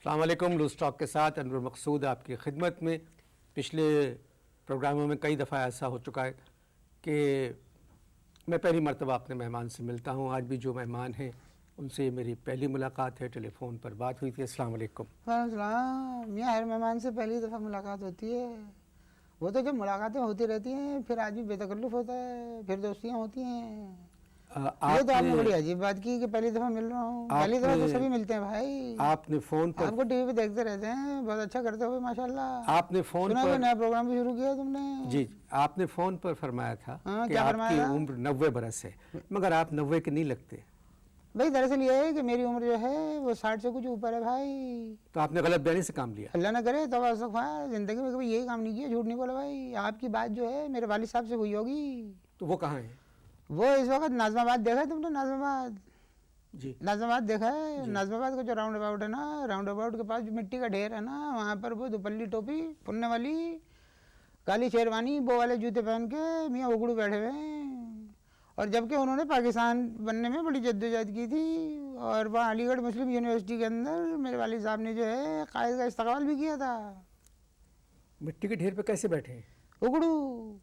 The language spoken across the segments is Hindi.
अस्सलाम वालेकुम। लूज़ टॉक के साथ अनवर मकसूद आपकी खिदमत में। पिछले प्रोग्रामों में कई दफ़ा ऐसा हो चुका है कि मैं पहली मरतबा अपने मेहमान से मिलता हूँ। आज भी जो मेहमान हैं उनसे मेरी पहली मुलाकात है, टेलीफोन पर बात हुई थी। अस्सलाम वालेकुम। वालेकुम। मियाँ, हर मेहमान से पहली दफ़ा मुलाकात होती है। वो तो जब मुलाकातें होती रहती हैं फिर आदमी बेतकल्लुफ़ होता है, फिर दोस्तियाँ होती हैं। ये तो आपने बड़ी अजीब बात की कि पहली दफ़ा मिल रहा हूँ। पहली दफ़ा तो सभी मिलते हैं भाई। आपने फ़ोन पर, आपको टीवी पे देखते रहते हैं, बहुत अच्छा करते हो माशाल्लाह। आपने फ़ोन सुना पर नया प्रोग्राम भी शुरू किया तुमने। जी, आपने फ़ोन पर फरमाया था कि क्या आपकी फरमाया? उम्र 90 बरस है, मगर आप 90 के नहीं लगते। भाई दरअसल ये है कि मेरी उम्र जो है वो 60 से कुछ ऊपर है भाई। तो आपने गलत बयानी से काम लिया। अल्लाह ना करे तो ज़िंदगी में कभी यही काम नहीं किया, झूठ नहीं बोला भाई। आपकी बात जो है मेरे वालिद साहब से हुई होगी। तो वो कहाँ है? वो इस वक्त नाज़माबाद देखा है तुमने? नाज़माबाद जी, नाज़माबाद देखा है? नाज़माबाद का जो राउंड अबाउट है ना, राउंड अबाउट के पास जो मिट्टी का ढेर है ना, वहाँ पर वो दुपल्ली टोपी पुनने वाली, काली शेरवानी, वो वाले जूते पहन के मियाँ उगड़ू बैठे हुए हैं। और जबकि उन्होंने पाकिस्तान बनने में बड़ी जद्दोजहद की थी और वहाँ अलीगढ़ मुस्लिम यूनिवर्सिटी के अंदर मेरे वालिद साहब ने जो है कायद का इस्तकबाल भी किया था। मिट्टी के ढेर पे कैसे बैठे हैं? उगड़ू।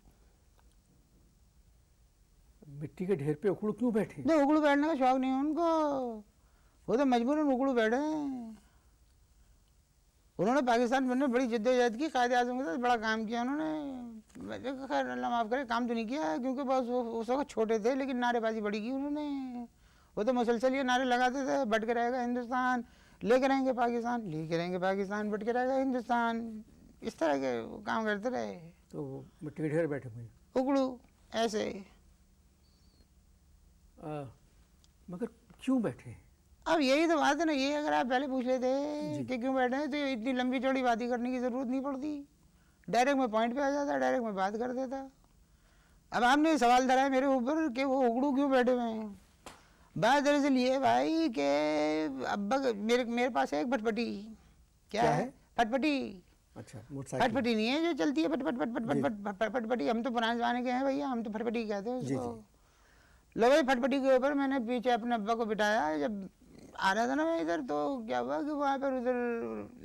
मिट्टी के ढेर पे उखड़ क्यों बैठे? नहीं, उगड़ू बैठने का शौक नहीं है उनको, वो तो मजबूरन उगड़ू बैठे हैं। उन्होंने पाकिस्तान बनने में बड़ी जद्दोजहद की, कायद आज़म के साथ बड़ा काम किया उन्होंने। खैर अल्लाह माफ़ करे, काम तो नहीं किया क्योंकि बस उस वक्त छोटे थे, लेकिन नारेबाजी बड़ी की उन्होंने। वो तो मुसलसल ये नारे लगाते थे, बट के रहेगा हिंदुस्तान, लेके रहेंगे पाकिस्तान, लेके रहेंगे पाकिस्तान, बट के रहेगा हिंदुस्तान, इस तरह के काम करते रहे। तो वो मिट्टी के ढेर बैठे हुए हैं। उगड़ू ऐसे। मगर क्यों बैठे हैं? अब यही तो बात है ना, ये अगर आप पहले पूछ लेते कि क्यों बैठे हैं तो इतनी लंबी चौड़ी बातें करने की ज़रूरत नहीं पड़ती। डायरेक्ट मैं पॉइंट पे आ जाता, डायरेक्ट मैं बात कर देता। अब आपने सवाल धरा है मेरे ऊपर कि वो उगड़ू क्यों बैठे हुए हैं। बात दरअसल ये भाई कि अब्बा मेरे पास है एक फटफटी। क्या है? फटफटी। अच्छा, मोटरसाइकिल। फटफटी नहीं है जो चलती है, फट फट फट फट फट फट फटफटी। हम तो पुराने ज़माने के हैं भैया, हम तो फटफटी कहते हैं उसको। लो भाई, फटफटी के ऊपर मैंने पीछे अपने अब्बा को बिठाया। जब आ रहा था ना मैं इधर, तो क्या हुआ कि वहाँ पर उधर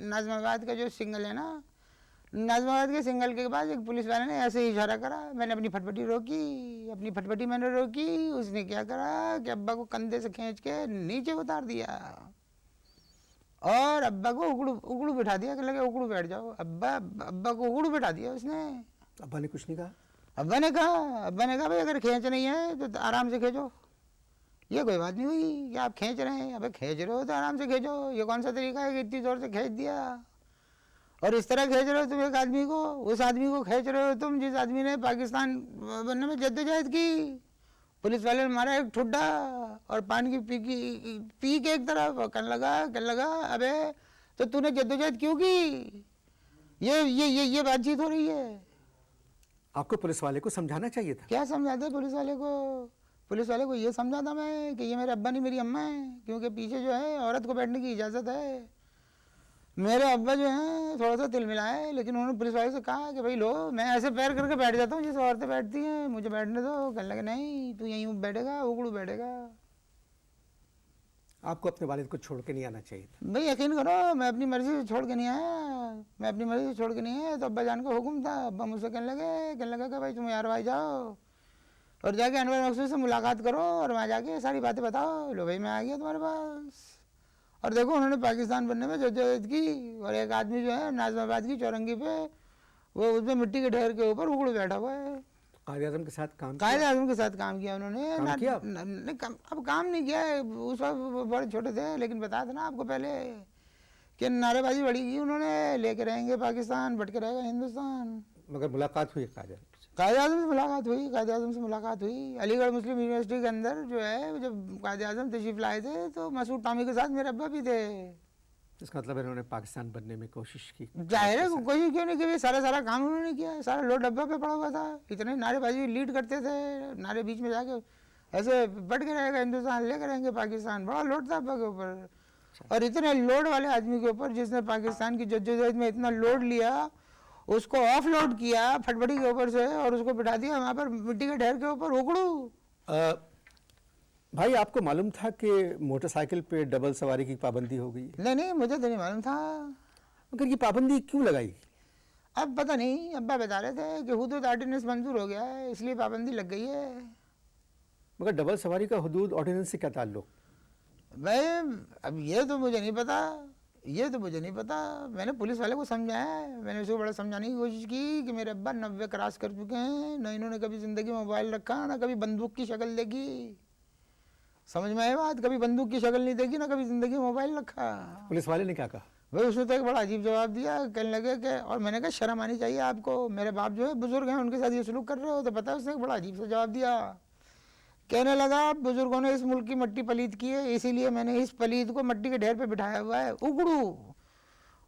नाज़माबाद का जो सिंगल है ना, नाज़माबाद के सिंगल के पास एक पुलिस वाले ने ऐसे ही इशारा करा। मैंने अपनी फटफटी रोकी, अपनी फटफटी मैंने रोकी। उसने क्या करा कि अब्बा को कंधे से खींच के नीचे उतार दिया और अब्बा को उगड़ू उगड़ू बिठा दिया कि लगे उगड़ू बैठ जाओ। अब्बा को उगड़ू बिठा दिया उसने। अब्बा ने कुछ नहीं कहा? अब्बा ने कहा भाई अगर खींच नहीं है तो आराम से खींचो। ये कोई बात नहीं हुई कि आप खींच रहे हैं। अबे खींच रहे हो तो आराम से खींचो, ये कौन सा तरीका है कि इतनी जोर से खींच दिया। और इस तरह खींच रहे हो तुम एक आदमी को, उस आदमी को खींच रहे हो तुम जिस आदमी ने पाकिस्तान बनने में जद्दोजहद की। पुलिस वाले ने मारा एक ठुड्डा और पान की पी के एक तरफ कहने लगा अबे तो तूने जद्दोजहद क्यों की। ये बातचीत हो रही है। आपको पुलिस वाले को समझाना चाहिए था। क्या समझाते पुलिस वाले को? पुलिस वाले को ये समझा था मैं कि ये मेरे अब्बा नहीं मेरी अम्मा है, क्योंकि पीछे जो है औरत को बैठने की इजाज़त है। मेरे अब्बा जो हैं थोड़ा सा तिल मिला है, लेकिन उन्होंने पुलिस वाले से कहा कि भाई लो मैं ऐसे पैर करके बैठ जाता हूँ जैसे औरतें बैठती हैं, मुझे बैठने दो। कहने लगे नहीं तू यहीं बैठेगा, उगड़ू बैठेगा। आपको अपने वालिद को छोड़ के नहीं आना चाहिए था। भाई यकीन करो मैं अपनी मर्ज़ी से छोड़ के नहीं आया, मैं अपनी मर्ज़ी से छोड़ के नहीं आया। तो अब्बा जान का हुक्म था। अब्बा मुझसे कहने लगा कि भाई तुम यार भाई जाओ और जाके अनवर मकसूद से मुलाकात करो और वहाँ जाके सारी बातें बताओ। लो भाई मैं आ गया तुम्हारे पास और देखो उन्होंने पाकिस्तान बनने में जद्दोजहद की और एक आदमी जो है नाज़माबाद की चौरंगी पे वो उसमें मिट्टी के ढेर के ऊपर उगड़ू बैठा हुआ है। कायद आज़म के साथ काम कायद आज़म के साथ काम किया उन्होंने। अब काम नहीं किया, उस वक्त बड़े छोटे थे, लेकिन बताया था ना आपको पहले कि नारेबाजी बड़ी की उन्होंने, लेके रहेंगे पाकिस्तान, बट के रहेगा हिंदुस्तान। मगर मुलाकात हुई कायद आज़म से? कायद आज़म से मुलाकात हुई, कायद आज़म से मुलाकात हुई। अलीगढ़ मुस्लिम यूनिवर्सिटी के अंदर जो है जब कायद आज़म तशरीफ लाए थे तो मसूद टामी के साथ मेरे अब्बा भी थे। इसका मतलब इन्होंने पाकिस्तान बनने में कोशिश की। जाहिर है कोशिश क्यों नहीं की, सारा काम उन्होंने किया। सारा लोड डब्बा पे पड़ा हुआ था। इतने नारेबाजी लीड करते थे, नारे बीच में जाके ऐसे बढ़ के रहेगा हिंदुस्तान, लेकर रहेंगे पाकिस्तान, बड़ा लोड था अब्बा के ऊपर। और इतने लोड वाले आदमी के ऊपर जिसने पाकिस्तान की जद्दोजहद में इतना लोड लिया, उसको ऑफ लोड किया फटफटी के ऊपर से और उसको बिठा दिया वहाँ पर मिट्टी के ढेर के ऊपर उगड़ू। भाई आपको मालूम था कि मोटरसाइकिल पे डबल सवारी की पाबंदी हो गई है? नहीं नहीं, मुझे तो नहीं मालूम था। मगर ये पाबंदी क्यों लगाई? अब पता नहीं, अब्बा बता रहे थे कि हुदूद ऑर्डिनेंस मंजूर हो गया है, इसलिए पाबंदी लग गई है। मगर डबल सवारी का हुदूद ऑर्डिनेंस से क्या ताल्लुक? भाई अब ये तो मुझे नहीं पता, ये तो मुझे नहीं पता। मैंने पुलिस वाले को समझाया है, मैंने उसको बड़ा समझाने की कोशिश की कि मेरे अब्बा 90 क्रॉस कर चुके हैं, न इन्होंने कभी ज़िंदगी में मोबाइल रखा, ना कभी बंदूक की शक्ल देखी। समझ में आई बात? कभी बंदूक की शक्ल नहीं देखी, ना कभी ज़िंदगी में मोबाइल रखा। पुलिस वाले ने क्या कहा? भाई उसने तो एक बड़ा अजीब जवाब दिया, कहने लगे कि, और मैंने कहा शर्म आनी चाहिए आपको, मेरे बाप जो है बुजुर्ग हैं, उनके साथ ये सलूक कर रहे हो, तो पता है उसने एक बड़ा अजीब सा जवाब दिया। कहने लगा बुजुर्गों ने इस मुल्क की मिट्टी पलीद की है, इसीलिए मैंने इस पलीद को मिट्टी के ढेर पे बिठाया हुआ है, उगड़ू।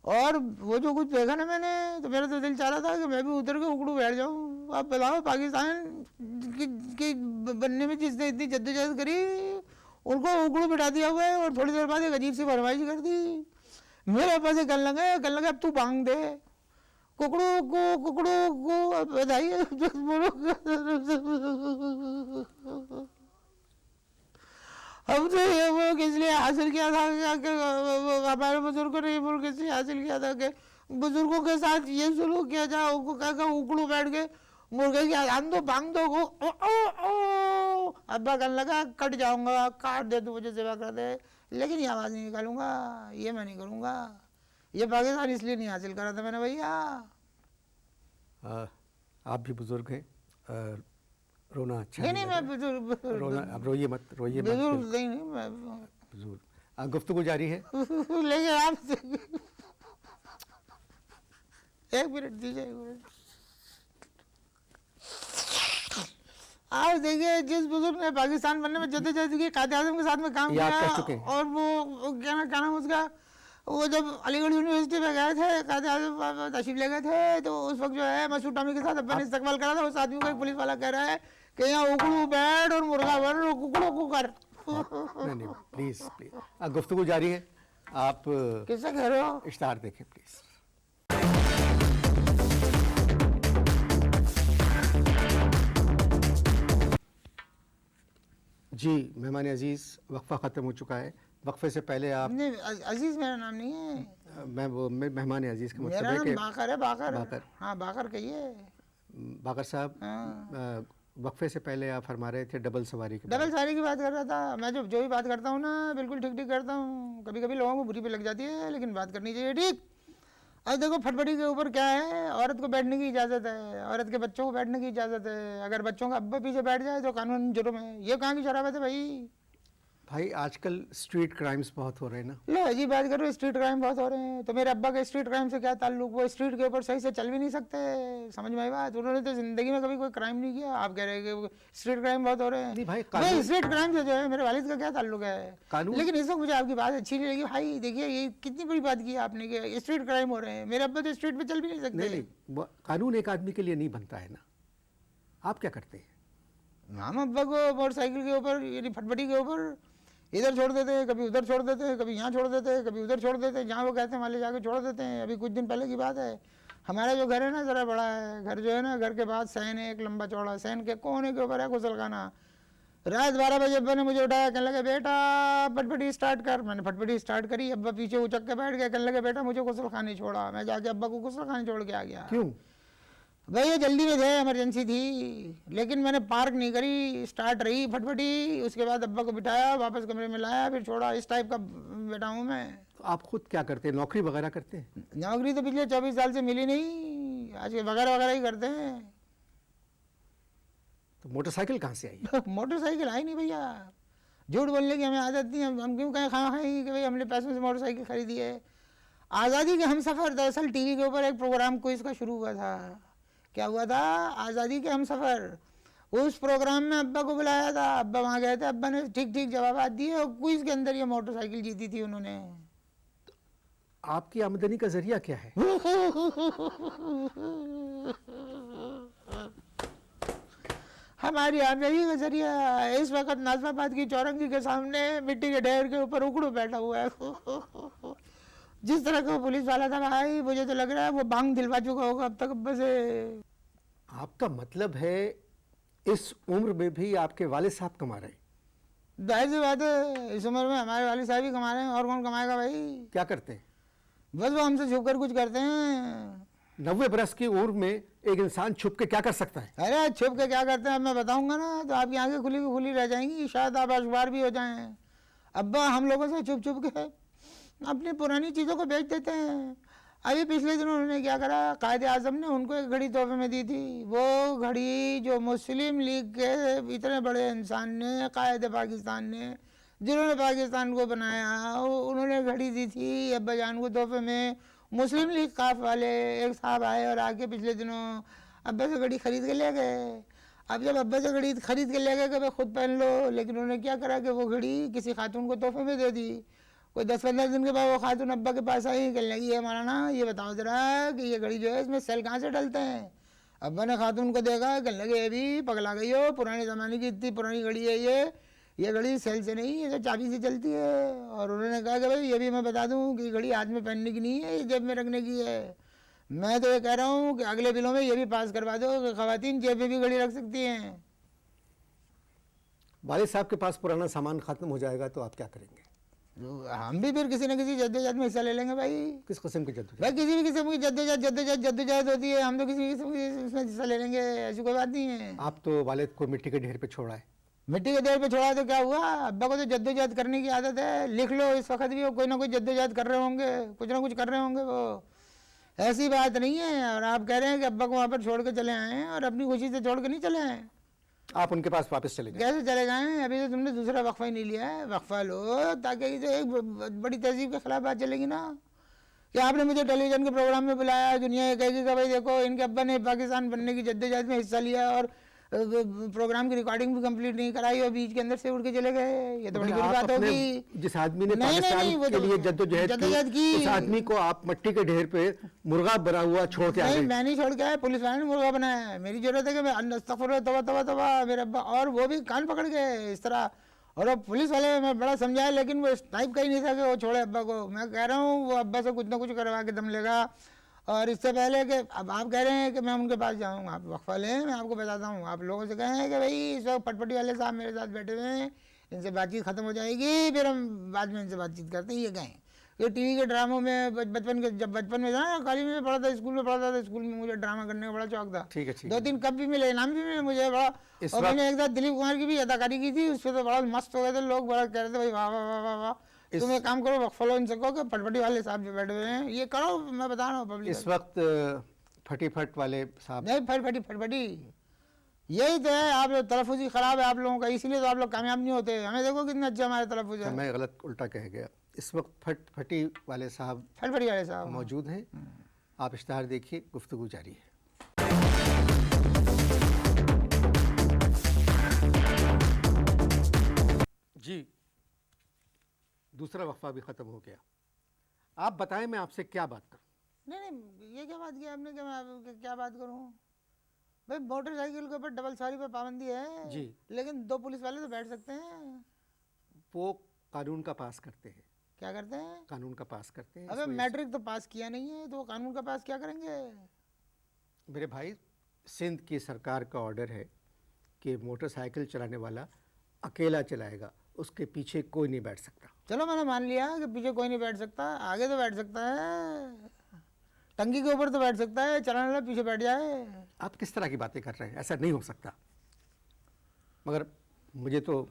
और वो जो कुछ देखा ना मैंने, तो मेरा तो दिल चाह रहा था कि मैं भी उतर के उगड़ू बैठ जाऊँ। आप बताओ, पाकिस्तान की बनने में जिसने इतनी जद्दोजहद करी, उनको उगड़ू बिठा दिया हुआ है, और थोड़ी देर बाद एक अजीब सी फरमाइश कर दी। मेरे पास कहने लगे अब तू बांग दे, कुकड़ू को बताइए। हम तो ये मुल्क इसलिए हासिल किया था कि हमारे बुजुर्गों ने ये मुल्क इसलिए हासिल किया था कि बुजुर्गों के साथ ये सलूक किया जाए, उनको कहकर उकड़ू बैठ के मुर्गे की आजान दो, बांग दो। अब्बा कहने लगा कट जाऊंगा, काट दे, तू मुझे सेवा कर दे, लेकिन ये आवाज़ नहीं निकालूंगा, ये मैं नहीं करूँगा। ये पाकिस्तान इसलिए नहीं हासिल करा था मैंने भैया। आप भी बुजुर्ग हैं, रोना अच्छा नहीं मैं बुजुर्ग, रोना, अब रोइए मत, रोइए मत। बुजुर्ग नहीं मैं बुजुर्ग। गुफ्तगू जारी है। लेकिन आप एक मिनट दीजिए, एक मिनट। आप देखिए, जिस बुजुर्ग ने पाकिस्तान बनने में जद्दोजहद की, कायदे आज़म के साथ में काम किया, और वो क्या नाम उसका, वो जब अलीगढ़ यूनिवर्सिटी में गए थे, कायदे आज़म तशरीफ ले गए थे, तो उस वक्त जो है मसूद टामी के साथ अब्बा ने इस्तकबाल करा था। उस आदमी को एक पुलिस वाला कह रहा है कि यहाँ उकड़ू बैठ और मुर्गा बन और कुकड़ू कुकर। नहीं प्लीज प्लीज, गुफ्तगू जारी है। आप किससे कह रहे हो? इश्तार देखें प्लीज। जी मेहमान अजीज़, वक्फा ख़त्म हो चुका है। वक्फे से पहले आप नहीं, अजीज़ मेरा नाम नहीं है। मैं मेहमान अजीज़ का मतलब मेरा है नाम कि बाकर है, बाकर। बाकर। हाँ बाकर कहिए। बाकर साहब, हाँ। वक्फे से पहले आप फरमा रहे थे डबल सवारी की डबल सवारी की बात कर रहा था मैं। जो भी बात करता हूँ ना, बिल्कुल ठीक ठीक करता हूँ। कभी कभी लोगों को बुरी भी लग जाती है, लेकिन बात करनी चाहिए ठीक। अब देखो, फटफटी के ऊपर क्या है, औरत को बैठने की इजाज़त है, औरत के बच्चों को बैठने की इजाज़त है। अगर बच्चों का अब्बा पीछे बैठ जाए तो कानून जुर्म है। ये कहाँ की शराबत है भाई? भाई आजकल स्ट्रीट क्राइम्स बहुत हो रहे हैं ना। लो अजीब बात करो, स्ट्रीट क्राइम बहुत हो रहे हैं, तो मेरे अब्बा के स्ट्रीट क्राइम से क्या ताल्लुक? वो स्ट्रीट के ऊपर सही से चल भी नहीं सकते। समझ में आई बात? उन्होंने तो जिंदगी में कभी कोई क्राइम नहीं किया, आप कह रहे हैं कि स्ट्रीट क्राइम बहुत हो रहे हैं। नहीं भाई, स्ट्रीट क्राइम से जो है मेरे वालिद का क्या ताल्लुक है? कानून। लेकिन इस वक्त मुझे आपकी बात अच्छी नहीं लगी भाई। देखिए, ये कितनी बड़ी बात की आपने कि स्ट्रीट क्राइम हो रहे हैं। मेरे अब्बा तो स्ट्रीट पे चल भी नहीं सकते। नहीं, कानून एक आदमी के लिए नहीं बनता है ना। आप क्या करते हैं? हम अब्बा को मोटरसाइकिल के ऊपर, यानी फटफटी के ऊपर इधर छोड़ देते हैं, कभी उधर छोड़ देते हैं, कभी यहाँ छोड़ देते हैं, कभी उधर छोड़ देते हैं, जहाँ वो कहते हैं वहाँ ले जाके छोड़ देते हैं। अभी कुछ दिन पहले की बात है, हमारा जो घर है ना ज़रा बड़ा है। घर जो है ना, घर के बाद सहन है एक लंबा चौड़ा, सहन के कोने के ऊपर है गुसलखाना। रात 12 बजे अब्बा ने मुझे उठाया, कहने लगे बेटा फटफटी स्टार्ट कर। मैंने फटफटी स्टार्ट करी, अब्बा पीछे उचक के बैठ गए, कहने लगे बेटा मुझे गुसलखाने छोड़ा। मैं जाके अब्बा को गुसलखाने छोड़ के आ गया। क्यों भाई? ये जल्दी में थे, इमरजेंसी थी, लेकिन मैंने पार्क नहीं करी, स्टार्ट रही फटफटी। उसके बाद अब्बा को बिठाया, वापस कमरे में लाया, फिर छोड़ा। इस टाइप का बेटा हूँ मैं। तो आप खुद क्या करते हैं? नौकरी वगैरह करते हैं? नौकरी तो पिछले 24 साल से मिली नहीं, आज के वगैरह वगैरह ही करते हैं। तो मोटरसाइकिल कहाँ से आई? मोटरसाइकिल आई नहीं भैया, झूठ बोलने की हमें आदत नहीं। हम क्यों कहें खाना खाई कि भाई हमने पैसों से मोटरसाइकिल खरीदी है। आज़ादी के हम सफ़र, दरअसल टीवी के ऊपर एक प्रोग्राम क्विज का शुरू हुआ था। क्या हुआ था? आज़ादी के हम सफ़र। उस प्रोग्राम में अब्बा को बुलाया था, अब्बा वहाँ गए थे, अब्बा ने ठीक ठीक जवाब दिए और क्विज के अंदर ये मोटरसाइकिल जीती थी उन्होंने। आपकी आमदनी का जरिया क्या है? हमारी आमदनी का जरिया इस वक्त नाजमाबाद की चौरंगी के सामने मिट्टी के ढेर के ऊपर उकड़ू बैठा हुआ है। जिस तरह का पुलिस वाला था भाई, मुझे तो लग रहा है वो बांग दिलवा चुका होगा अब तक अब्बा से। आपका मतलब है इस उम्र में भी आपके वालिद साहब कमा रहे? जाहिर सी बात है, इस उम्र में हमारे वालिद साहब ही कमा रहे हैं, और कौन कमाएगा भाई। क्या करते हैं? बस वो हमसे छुप कर कुछ करते हैं। 90 बरस की उम्र में एक इंसान छुप के क्या कर सकता है? अरे छुप के क्या करते हैं अब मैं बताऊंगा ना तो आपकी आंखें खुली की खुली रह जाएंगी, शायद आप अखबार भी हो जाएं। अब्बा हम लोगों से छुप छुप के अपनी पुरानी चीज़ों को बेच देते हैं। अभी पिछले दिनों उन्होंने क्या करा, कायदे आज़म ने उनको एक घड़ी तोहफे में दी थी। वो घड़ी जो मुस्लिम लीग के इतने बड़े इंसान ने, कायदे पाकिस्तान ने, जिन्होंने पाकिस्तान को बनाया, उन्होंने घड़ी दी थी अब्बा जान को तोहफे में। मुस्लिम लीग काफ वाले एक साहब आए और आके पिछले दिनों अब्बा से घड़ी खरीद के ले गए। अब जब अब्बा से घड़ी खरीद के ले गए कि भाई खुद पहन लो, लेकिन उन्होंने क्या करा कि वो घड़ी किसी खातून को तोहफे में दे दी। कोई 10-15 दिन के बाद वो खातून अब्बा के पास आई, कहने लगी है मौलाना ये बताओ जरा कि ये घड़ी जो है इसमें सेल कहाँ से डलते हैं। अब्बा ने खातून को देखा, कहने लगे ये भी पगला गई हो, पुराने ज़माने की इतनी पुरानी घड़ी है ये घड़ी सेल से नहीं, ये तो चाबी से चलती है। और उन्होंने कहा कि भाई ये भी मैं बता दूं कि घड़ी हाथ में पहनने की नहीं है, ये जेब में रखने की है। मैं तो ये कह रहा हूँ कि अगले बिलों में ये भी पास करवा दो कि ख़वातीन जेब में भी घड़ी रख सकती हैं। वालिद साहब के पास पुराना सामान खत्म हो जाएगा तो आप क्या करेंगे? हम भी फिर किसी न किसी जद्दोजहद में हिस्सा ले लेंगे भाई। किस किस्म की जद्दोजहद? भाई किसी भी किस्म की जद्दोजहद होती है, हम तो किसी भी किस्म की इसमें हिस्सा ले लेंगे, ऐसी कोई बात नहीं है। आप तो वालिद को मिट्टी के ढेर पे छोड़ा है। मिट्टी के ढेर पे छोड़ा तो क्या हुआ, अब्बा को तो जद्दोजहद करने की आदत है। लिख लो इस वक्त भी वो कोई ना कोई जद्दोजहद कर रहे होंगे, कुछ ना कुछ कर रहे होंगे वो, ऐसी बात नहीं है। और आप कह रहे हैं कि अब्बा को वहाँ पर छोड़ के चले आए हैं, और अपनी खुशी से छोड़ के नहीं चले आए। आप उनके पास वापस चले गए? कैसे चले गए? अभी तो तुमने दूसरा वक्फा ही नहीं लिया है। वक्फा लो ताकि ये तो एक बड़ी तहजीब के खिलाफ बात चलेगी ना कि आपने मुझे टेलीविज़न के प्रोग्राम में बुलाया, दुनिया ये कहेगी कि भाई देखो इनके अब्बा ने पाकिस्तान बनने की जद्दोजहद में हिस्सा लिया और प्रोग्राम की रिकॉर्डिंग भी कंप्लीट नहीं कराई और बीच के अंदर से उड़ के चले गए। ये तो बड़ी बुरी बात होगी। जिस आदमी ने पाकिस्तान के लिए जद्दोजहद की, उस आदमी को आप मिट्टी के ढेर पे मुर्गा बना हुआ छोड़ के आए? नहीं, मैं नहीं छोड़ के आया, पुलिस वाले ने मुर्गा बनाया है। मेरी जरूरत है कि मैं अस्तगफुरुल्लाह तौबा तौबा तौबा मेरे अब्बा, और वो भी कान पकड़ के इस तरह। और वो पुलिस वाले मैं बड़ा समझाया, लेकिन वो इस टाइप का ही नहीं था कि वो छोड़े अब्बा को। मैं कह रहा हूँ वो अब्बा से कुछ ना कुछ करवा के दम लेगा। और इससे पहले कि अब आप कह रहे हैं कि मैं उनके पास जाऊँगा, आप वक्फा लें, मैं आपको बताता हूँ। आप लोगों से कहें कि भाई इस वक्त पटपटी वाले साहब मेरे साथ बैठे हुए हैं, इनसे बातचीत ख़त्म हो जाएगी, फिर हम बाद में इनसे बातचीत करते हैं। ये कहें ये टीवी के ड्रामों में बचपन के, जब बचपन में था ना, कॉलेज में पढ़ा था, स्कूल में पढ़ा था, स्कूल में मुझे ड्रामा करने का बड़ा शौक था। ठीक है। 2-3 कप भी मिले, इनाम भी मिले मुझे बड़ा। और मैंने एक साथ दिलीप कुमार की भी अदाकारी की थी, उससे तो बड़ा मस्त हो गए थे लोग, बड़ा कह रहे थे भाई वाह वाह वाह वाह वाह। तुम एक काम करो, वक्फा लो इनसे, कहो कि पटपटी वाले साहब जो बैठे हुए हैं ये करो, मैं बता रहा हूँ पब्लिक। इस वक्त फटीफट वाले साहब नहीं, फटफटी यही तो है। आप लोग तलफ़ुज़ ख़राब है आप लोगों का, इसीलिए तो आप लोग कामयाब नहीं होते। हमें देखो कितने अच्छे हमारे तलफ़ुज़ है। मैं गलत उल्टा कह गया। इस वक्त फटी वाले साहब फटफटी वाले साहब मौजूद हैं। आप इश्तहार देखिए, गुफ्तगू जारी है। जी, दूसरा वक्फा भी ख़त्म हो गया। आप बताएं मैं आपसे क्या बात करूं? नहीं, ये क्या बात की आपने कि मैं क्या बात करूं? भाई मोटरसाइकिल के ऊपर डबल सवारी पर पाबंदी है जी, लेकिन 2 पुलिस वाले तो बैठ सकते हैं। वो कानून का पास करते हैं। क्या करते हैं? कानून का पास करते हैं। अबे मैट्रिक तो पास किया नहीं है तो वो कानून का पास क्या करेंगे? मेरे भाई, सिंध की सरकार का ऑर्डर है कि मोटरसाइकिल चलाने वाला अकेला चलाएगा, उसके पीछे कोई नहीं बैठ सकता। चलो मैंने मान लिया कि पीछे कोई नहीं बैठ सकता, आगे तो बैठ सकता है, टंकी के ऊपर तो बैठ सकता है, चलाने वाला पीछे बैठ जाए। आप किस तरह की बातें कर रहे हैं? ऐसा नहीं हो सकता। मगर मुझे तो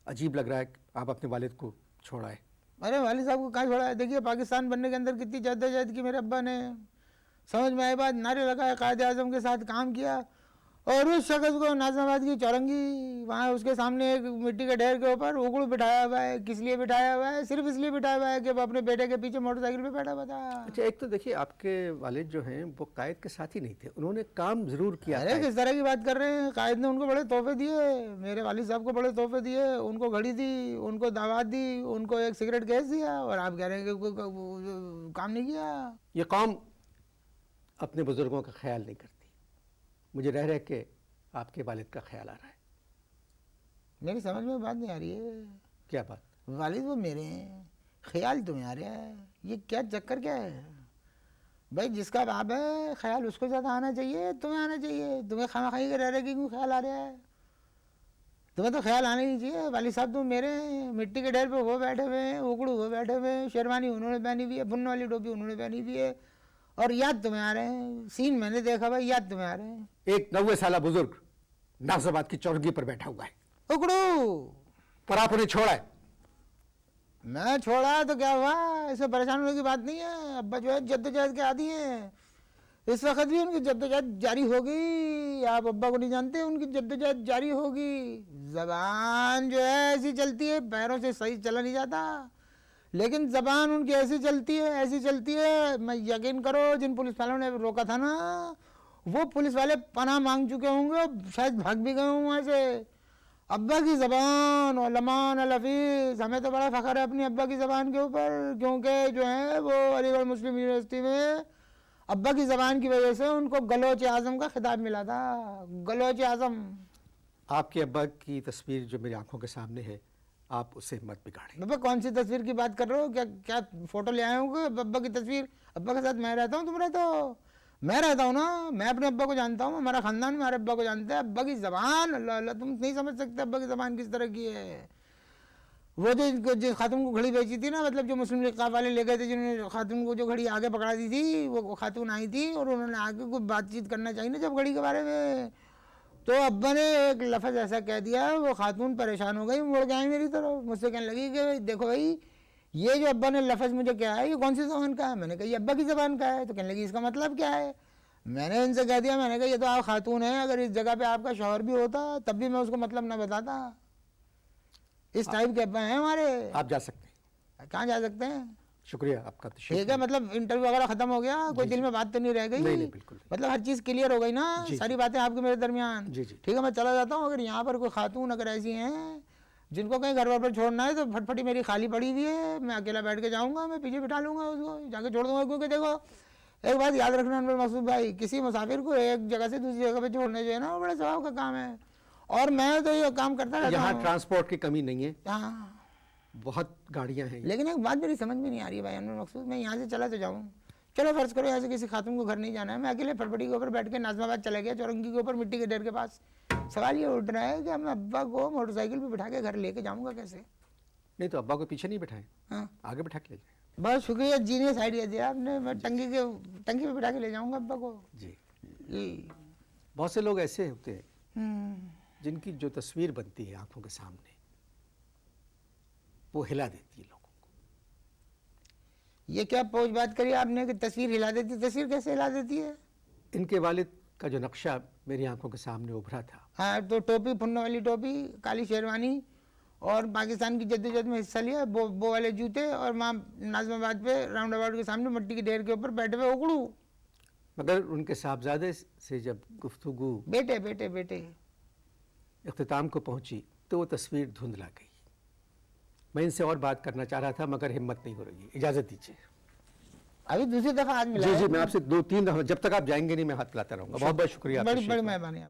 अजीब लग रहा है कि आप अपने वालिद को छोड़ाए। अरे वालिद साहब को कहाँ छोड़ा है? देखिए पाकिस्तान बनने के अंदर कितनी जद्दोजहद की मेरे अब्बा ने, समझ में आए बात, नारे लगाए, कायदे आज़म के साथ काम किया। और उस शख्स को नाज़िमाबाद की चौरंगी, वहाँ उसके सामने एक मिट्टी के ढेर के ऊपर उगड़ू बिठाया हुआ है। किस लिए बिठाया हुआ है? सिर्फ इसलिए बिठाया हुआ है कि वो अपने बेटे के पीछे मोटरसाइकिल पे बैठा हुआ था। अच्छा, एक तो देखिए आपके वालिद जो हैं वो कायद के साथ ही नहीं थे, उन्होंने काम ज़रूर किया। अरे किस तरह की बात कर रहे हैं? कायद ने उनको बड़े तोहफे दिए, मेरे वालिद साहब को बड़े तोहफे दिए, उनको घड़ी दी, उनको दावत दी, उनको एक सिगरेट गैस दिया, और आप कह रहे हैं कि कोई काम नहीं किया। ये कौम अपने बुज़ुर्गों का ख्याल नहीं करती। मुझे रह रह के आपके वालिद का ख्याल आ रहा है। मेरी समझ में बात नहीं आ रही है। क्या बात? वालिद वो मेरे हैं, ख्याल तुम्हें आ रहा है, ये क्या चक्कर क्या है? भाई जिसका बाप है ख्याल उसको ज़्यादा आना चाहिए, तुम्हें आना चाहिए। तुम्हें खामा खाई के रह रहे कि क्यों ख्याल आ रहा है? तुम्हें तो ख्याल आना ही चाहिए वाली साहब, तुम मेरे हैं, मिट्टी के ढेर पे वो बैठे हुए हैं, उकड़ू वो बैठे हुए हैं, शेरवानी उन्होंने पहनी हुई है, भुन्न वाली टोपी उन्होंने पहनी हुई है, और याद तुम्हें आ रहे हैं, सीन मैंने देखा भाई, याद तुम्हें आ रहे हैं। एक 90 साल बुजुर्ग नाजिबाद की चौरंगी पर बैठा हुआ है उकड़ू, पर आप उन्हें छोड़ा है। मैं छोड़ा तो क्या हुआ, इसमें परेशान होने की बात नहीं है। अब्बा जो है जद्दोजहद के आदी हैं, इस वक्त भी उनकी जद्दोजहद जारी होगी। आप अब्बा को नहीं जानते, उनकी जद्दोजहद जारी होगी। जबान जो है ऐसी चलती है, पैरों से सही चला नहीं जाता, लेकिन जबान उनकी ऐसी चलती है, ऐसी चलती है। मैं यकीन करो, जिन पुलिस वालों ने रोका था ना, वो पुलिस वाले पनाह मांग चुके होंगे, शायद भाग भी गए होंगे वहाँ से। अब्बा की ज़बान और लमान अल हफीज़, हमें तो बड़ा फ़ख्र है अपनी अब्बा की ज़बान के ऊपर, क्योंकि जो है वो अलीगढ़ मुस्लिम यूनिवर्सिटी में अब्बा की ज़बान की वजह से उनको गलोच आज़म का खिताब मिला था, गलोच आज़म। आपके अब्बा की तस्वीर जो मेरी आंखों के सामने है, आप उससे मत बिगाड़ें। बाबा कौन सी तस्वीर की बात कर रहे हो? क्या क्या फ़ोटो ले आए होंगे अब्बा की तस्वीर? अब्बा के साथ मैं रहता हूँ, तुम रहते हो? मैं रहता हूँ ना, मैं अपने अब्बा को जानता हूँ, हमारा ख़ानदान हमारे अब्बा को जानता है। अब्बा की ज़बान, अल्लाह अल्लाह, तुम नहीं समझ सकते अब्बा की ज़बान किस तरह की है। वो जो खातून को घड़ी बेची थी ना, मतलब जो मुस्लिम लीग वाले ले गए थे, जिन्होंने खातून को जो घड़ी आगे पकड़ा दी थी, वो खातून आई थी और उन्होंने आगे कुछ बातचीत करना चाहिए ना जब घड़ी के बारे में, तो अब्बा ने एक लफ्ज़ ऐसा कह दिया, वो खातून परेशान हो गई, मुड़ के आई मेरी तरफ, मुझसे कहने लगी कि देखो भाई, ये जो अब्बा ने लफ्ज़ मुझे क्या है, ये कौन सी ज़बान का है? मैंने कहा ये अब्बा की ज़बान का है। तो कहने लगी इसका मतलब क्या है? मैंने इनसे कह दिया, मैंने कहा ये तो आप खातून हैं, अगर इस जगह पे आपका शौहर भी होता तब भी मैं उसको मतलब ना बताता। इस टाइप के अब्बा हैं हमारे। आप जा सकते हैं। कहाँ जा सकते हैं? शुक्रिया आपका। ठीक है, मतलब इंटरव्यू वगैरह खत्म हो गया, कोई दिल में बात तो नहीं रह गई? नहीं, बिल्कुल नहीं। मतलब हर चीज़ क्लियर हो गई ना, सारी बातें आपके मेरे दरमियान? जी जी। ठीक है, मैं चला जाता हूँ। अगर यहाँ पर कोई खातून अगर ऐसी हैं जिनको कहीं घर पर छोड़ना है, तो फटफटी मेरी खाली पड़ी हुई है, मैं अकेला बैठ के जाऊँगा, मैं पीछे बिठा लूँगा उसको, जाके छोड़ दूँगा। क्योंकि देखो एक बात याद रखना अनवर मकसूद भाई, किसी मुसाफिर को एक जगह से दूसरी जगह पे छोड़ने जो है ना, वो बड़े स्वभाव का काम है, और मैं तो ये काम करता रहता हूँ। यहाँ ट्रांसपोर्ट की कमी नहीं है, हाँ, बहुत गाड़ियाँ हैं। लेकिन एक बात मेरी समझ में नहीं आ रही है भाई अनवर मकसूद, मैं यहाँ से चला तो जाऊँ, चलो फर्ज करो यहाँ से किसी खातून को घर नहीं जाना है, मैं अकेले फटफटी के ऊपर बैठ के नाजमाबाद चला गया, चौरंगी के ऊपर मिट्टी के ढेर के पास। सवाल ये उठ रहा है कि मैं अब्बा को मोटरसाइकिल पर बिठा के घर लेके जाऊँगा कैसे? नहीं तो अब्बा को पीछे नहीं बिठाएं, हाँ, आगे बिठा के ले जाएं। बहुत शुक्रिया, जीनियस आइडिया दिया आपने। मैं टंकी पे बिठा के ले जाऊँगा अब्बा को जी। जी। बहुत से लोग ऐसे होते हैं हम्म। जिनकी जो तस्वीर बनती है आंखों के सामने, वो हिला देती है लोगों को। ये क्या पहुँच बात करी आपने कि तस्वीर हिला देती? तस्वीर कैसे हिला देती है? इनके वालिद का जो नक्शा मेरी आंखों के सामने उभरा था। हाँ, तो टोपी, फुन्ना वाली टोपी, काली शेरवानी, और पाकिस्तान की जद्दोजहद में हिस्सा लिया, वो वाले जूते, और वहाँ नाज़िमाबाद पे राउंड अबाउट के सामने मिट्टी के ढेर के ऊपर बैठे हुए उकड़ू। मगर उनके साहबजादे से जब गुफ्तगू बेटे बेटे बेटे इख्तिताम को पहुंची तो वो तस्वीर धुंधला गई। मैं इनसे और बात करना चाह रहा था मगर हिम्मत नहीं हो रही है, इजाज़त दीजिए। अभी दूसरी दफ़ा आज मिला जी है। जी, मैं आपसे 2-3 दफ़ा, जब तक आप जाएंगे नहीं मैं हाथ मिलाता रहूँगा। बहुत बहुत शुक्रिया। बड़ी बड़ी मेहरबानी।